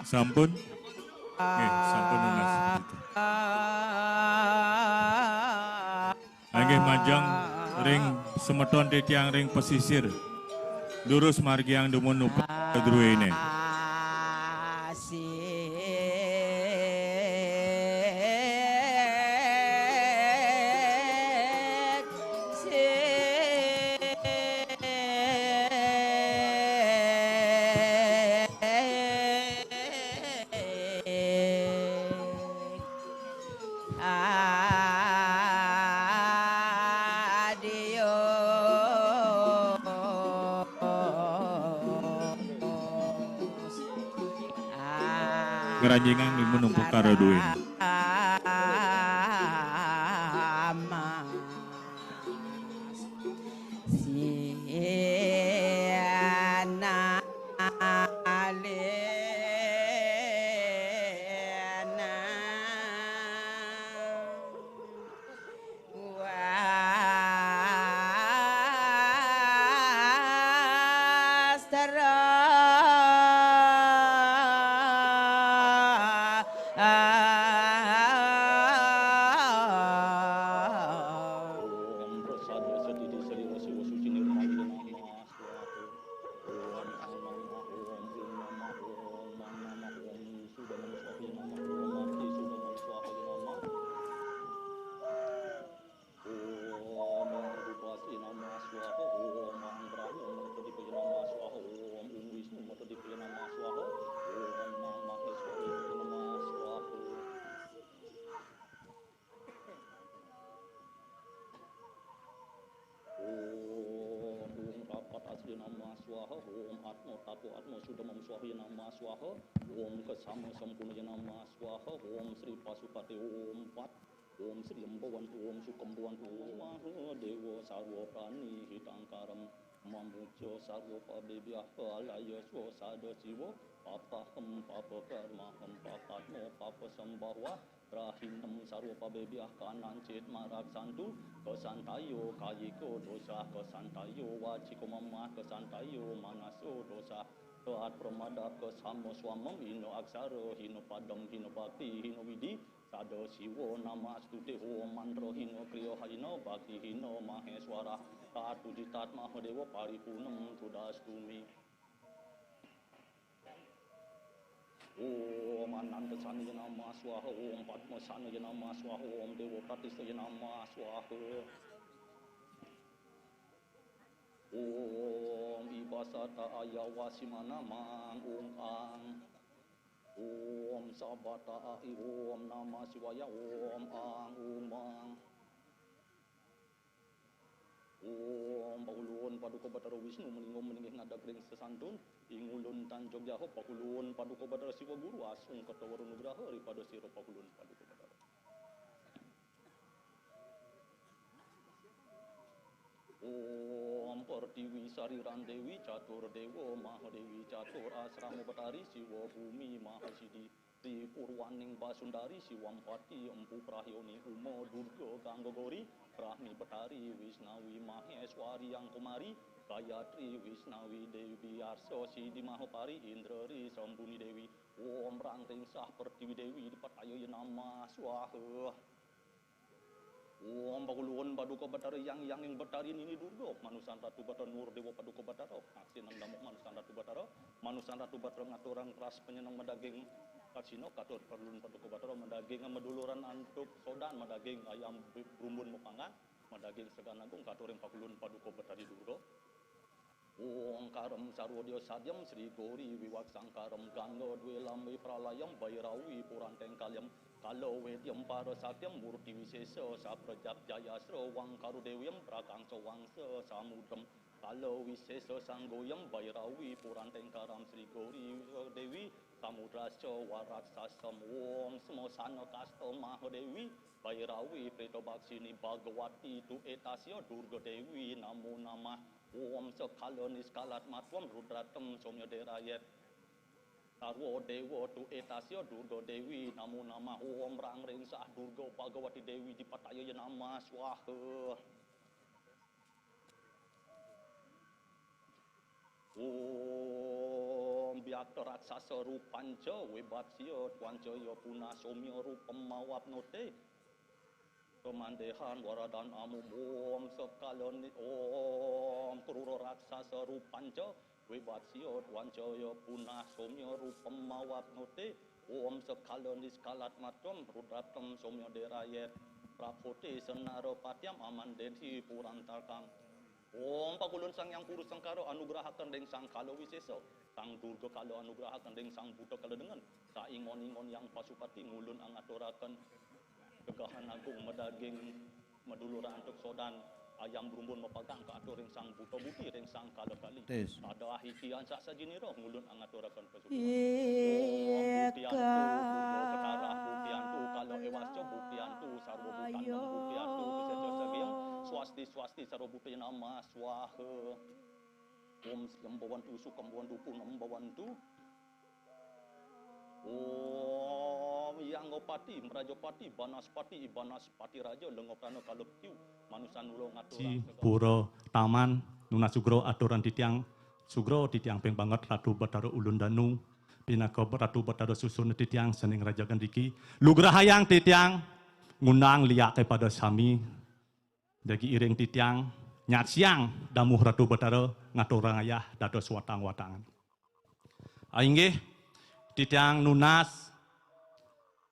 Sampun? Nggih, sampun lunas. Nggih manjang ring semeton titiang ring pesisir. Lurus margi yang dumun nupa kedruene. Ngeranjengan menumpuk karo duin. Sama sempurna nama swaha Om Sri Pasupati Om Pat Om Sri Embawan Om Sukambuan Om Mahadewa Sarwa Prani Hitangkaram Mamujo Sarwa Pabebya Alaya Swasada Siwa Papa Hem Papa Karma Hem Papa Mo Papa Sambawa Rahinam Sarwa Pabebya Kanan Cit Marak Santu Kesantayo Kayiko Dosa Kesantayo Waciko Mama Kesantayo Manaso Dosa Kehat Pramada Kesamo Swamam Hino Aksara Hino Padam Hino Bhakti Hino Widi Sada Siwo Nama Astuti Om Mantra Hino Kriya Hino Bhakti Hino Maheswara Taat Pujitat Mahadewa Paripunam Sudastumi Om Ananta Sani Nama Swaha Om Padma Sani Nama Swaha Om Dewa Pratista Nama Swaha Om Ibasata Ayawasimana Mang Om Ang Om Sabata Ai Om Nama Siwaya Om Ang Om Mang Om Paulun Paduka Batara Wisnu Meningom Meningih Ngadak Ring Sesantun Ingulun Tanjog Jaho Pakulun Paduka Batara Siwa Guru Asung Katawaru Nugraha Ripada Siro Pakulun Paduka Batara Om Pertiwi Sariran Dewi Catur Dewa Mahadewi Catur Asrama Batari Siwa Bumi Mahasidi Di Purwaning Basundari Siwampati Empu Prahyoni Umo Durga Ganggogori Brahmi Batari Wisnawi Maheswari Yang Kumari Gayatri Wisnawi Dewi Arso Sidi Mahapari Indrari Sambuni Dewi Om Rangring Sah Pertiwi Dewi Dipatayo Nama Swaha Om Bagulun Paduka Batara yang Batari ini Durga Manusan Ratu Batara Nur Dewa Paduka Batara Aksinang Damuk Manusan Ratu Batara Manusan Ratu Batara ngaturan keras penyenang medaging Kasino Katur Perlun Paduka Batara medaging meduluran antuk sodan medaging ayam rumbun mupangan medaging segan agung katuring Pakulun Paduka Batari Durga Om Karam Sarwodya Sadyam Sri Gori Wiwak Sangkaram Gangga Dwelam Pralayam Bairawi Puranteng Kalyam Kalau Wedyam Parasatyam Murti Wisesa Saprajap Jayasra Wangkaru Dewyam Prakangsa Wangsa Samudram Kalau Wisesa Sanggoyam Bairawi Puranteng Karam Sri Gori Dewi Samudrasya Waraksasam Om Semosana Kasta Mahadewi Bairawi Preto Baksini Bhagawati Tu Etasya Durga Dewi Namo Namah Om Sekala Niskalat Matwam Rudratam Somya Derayat Sarwo Dewa Tu Etasya Durga Dewi Namo Namah Om Rangring Sah Durga Bhagawati Dewi Dipataya Nama Swaha Om yak raksasa rupanca webatsya twancaya punah somya rupam mawapnote kemandehan waradan amu om sekalon om krura raksasa rupanca webatsya twancaya punah somya rupam mawapnote om sekalon diskalat matom rudatam somya derayet prapote senara patyam amandeti purantakang Om Pakulun Sang Yang Purus Sangkaro anugrahakan deng Sang Kalo Wiseso Sang Durga Kalo anugrahakan deng Sang Buddha Kalo dengan Saingon-ingon yang pasupati ngulun angaturakan kegahan agung medaging medulura antuk sodan ayam berumbun mepagang ke aturing Sang Buddha Buti deng Sang Kalo Kali ada hikian sak sajiniro ngulun angaturakan pasupati Om Buktiantu Durga Ketara Buktiantu Kalo Ewasco Buktiantu Sarwa Bukandam Buktiantu Kesejo Sabiang Swasti sarobuti nama swaha Om Lembawantu Sukambawantu Punambawantu Om Yanggopati Merajapati Banaspati Banaspati Raja Lengoprana Kalebkiu Manusan Ulo Ngaturang Pura Taman Nuna Sugro Aturan Titiang Sugro Titiang Peng banget Ratu Batara Ulun Danu Pinaka Ratu Batara Susun Titiang Sening Raja Gandiki Lugrahayang Titiang Ngunang liak kepada Sami Dagi iring titiang, nyat siang, damuh Ratu Batara, ngaturang ayah, dados watang-watangan. Ainggih, titiang nunas,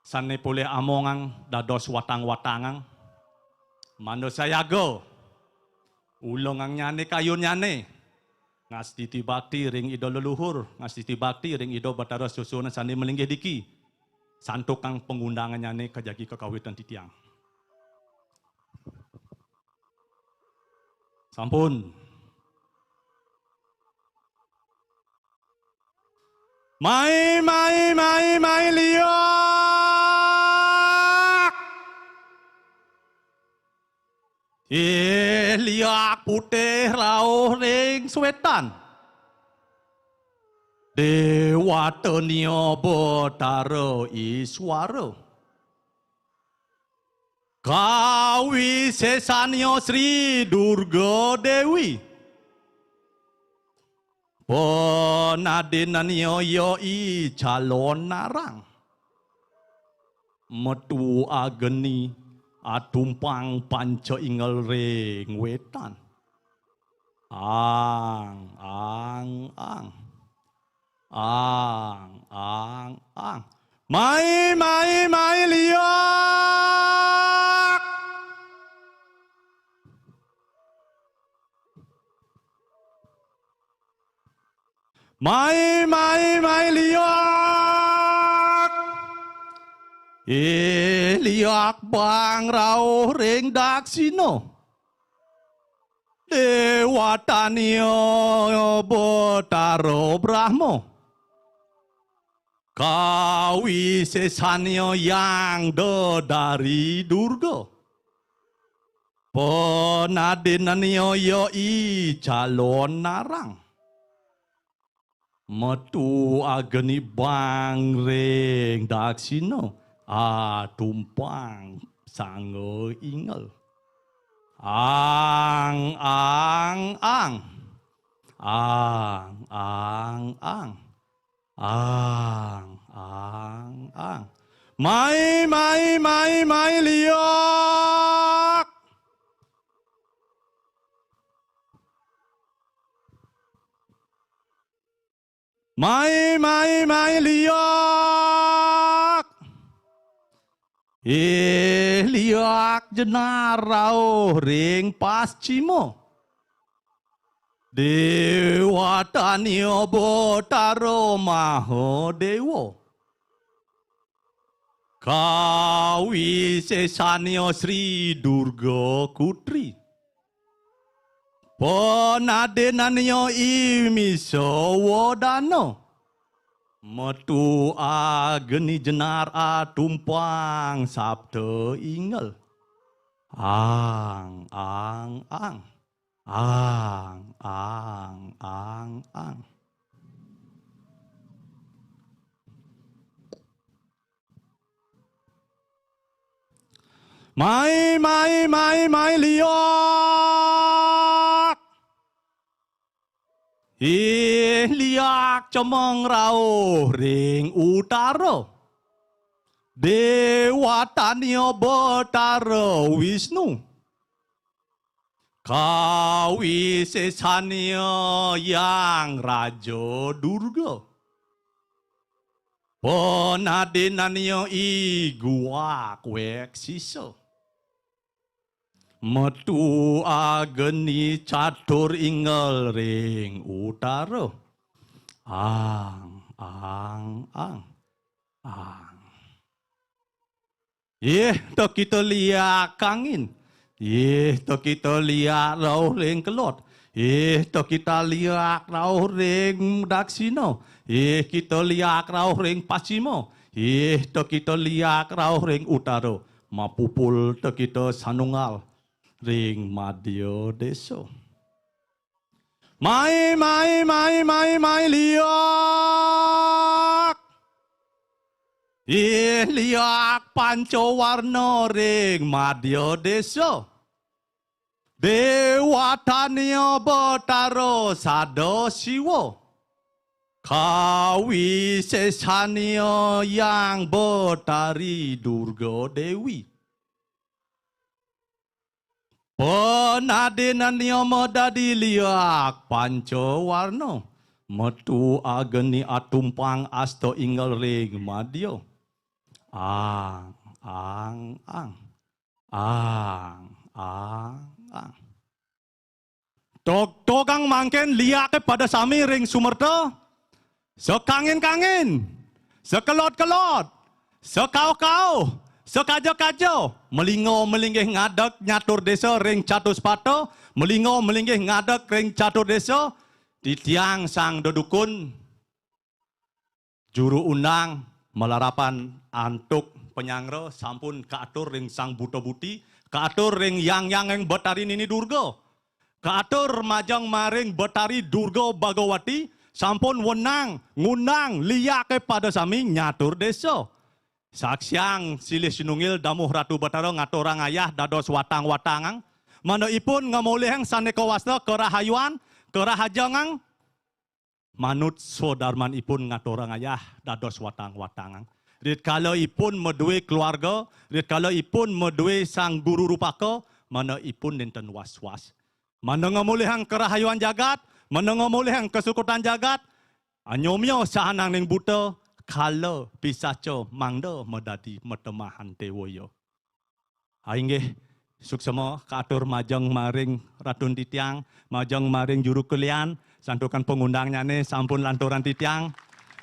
sanne pole amongang, dados watang-watangang. Mando sayago, ulongang nyane kayun nyane, ngastiti bakti ring ido leluhur, ngastiti bakti ring ido Batara susunan sanne melinggih diki, santukang pengundangan nyane kajagi kekawitan titiang. Sampun. Mai liak. Liak putih rauh ring swetan. Dewatannya Batara Iswara. Kawi sesanyo Sri Durga Dewi Penadinanyo yoi calon narang Metu ageni atumpang panca ingel ring wetan Ang Mai liak Mai liak liak bang rauh ring daksino Dewatanyo Batara Brahmo Kawi sesanyo yang dari Durga Penadinanyo yoi calon narang Metu ageni bang ring daksino tumpang sango ingel ang Mai liak Mai liak liak jenarau ring pascimo Dewatanyo Batara Mahadewa Kawi sesanyo Sri Durga Kutri Penadinanyo Imisawadana Metu ageni jenar tumpang sabda ingel ang Mai liak liak cemeng rauh ring utara. Dewa Tanya Betara Wisnu. Kawisesanya yang Raja Durga. Penadenannya iguak wek sisa. Metu ageni catur ingel ring utara. Ang. To kita liak kangin. To kita liak rauh ring kelot. To kita liak rauh ring daksino. Kita liak rauh ring pasimo. To kita liak rauh ring utara. Mapupul to kita sanungal ring madya desa. Mai liak. Liak pancawarna ring madya desa. Dewa Tanya Betara Sada Siwa. Kawisesanya yang Betari Durga Dewi. Penadenannya medadi liak pancawarna. Metu ageni atumpang asta ingel ring madya. Ang. Togang mangken liak pada sami ring sumerta. Sekangin-kangin. Sekelot-kelot. Sekau-kau. Sekajo-kajo. Melingo-melinggih ngadek nyatur desa ring Catuspata. Melingo-melinggih ngadek ring catur desa. Titiang sang dodukun. Juru undang melarapan antuk penyangro sampun kaatur ring sang buta-buti, kaatur ring yang Betari Nini Durga, kaatur majang maring Betari Durga Bagawati, sampun wenang ngundang liak pada sami nyatur desa. Saksiang silih sinungil damuh Ratu Betara ngaturang ayah dados watang-watangang, manaipun ngamoleheng saneka wasta kerahayuan, kerahajangang, manut sodarman ipun ngaturang ayah dados watang-watangang. Ritkala ipun medue keluarga, ritkala ipun medue sang guru rupaka, mana ipun dinten was-was. Mana ngamulihang kerahayuan jagat, mana ngamulihang kesukutan jagat, anyomyo sahanang ning buta, kala pisaco mangda medadi metemahan dewoyo. Ainggih suksema kaatur majeng maring Ratun Titiang, majeng maring juru kelian, santukan pengundangnya nih sampun lanturan titiang,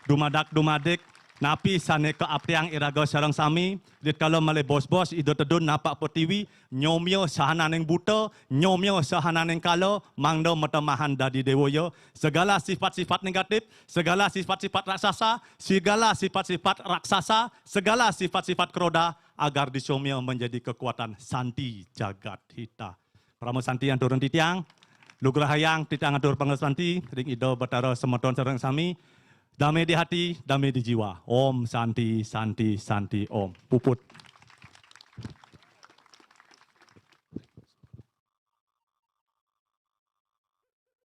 dumadak-dumadik, napi sane keapriang iraga sarang sami, dit kalau male bos-bos ido tedun napak petiwi, nyomyo sahananeng buta, nyomyo sahananeng kalo, mangdo metemahan dadi dewoyo, segala sifat-sifat negatif, segala sifat-sifat raksasa, segala sifat-sifat keroda, agar disomyo menjadi kekuatan santi jagat hita. Pramo santi yang turun titiang, lugrahayang titiang atur pangesanti, ring ido Betara semeton sareng sami, damai di hati, damai di jiwa. Om Santi, Santi, Santi, Om. Puput.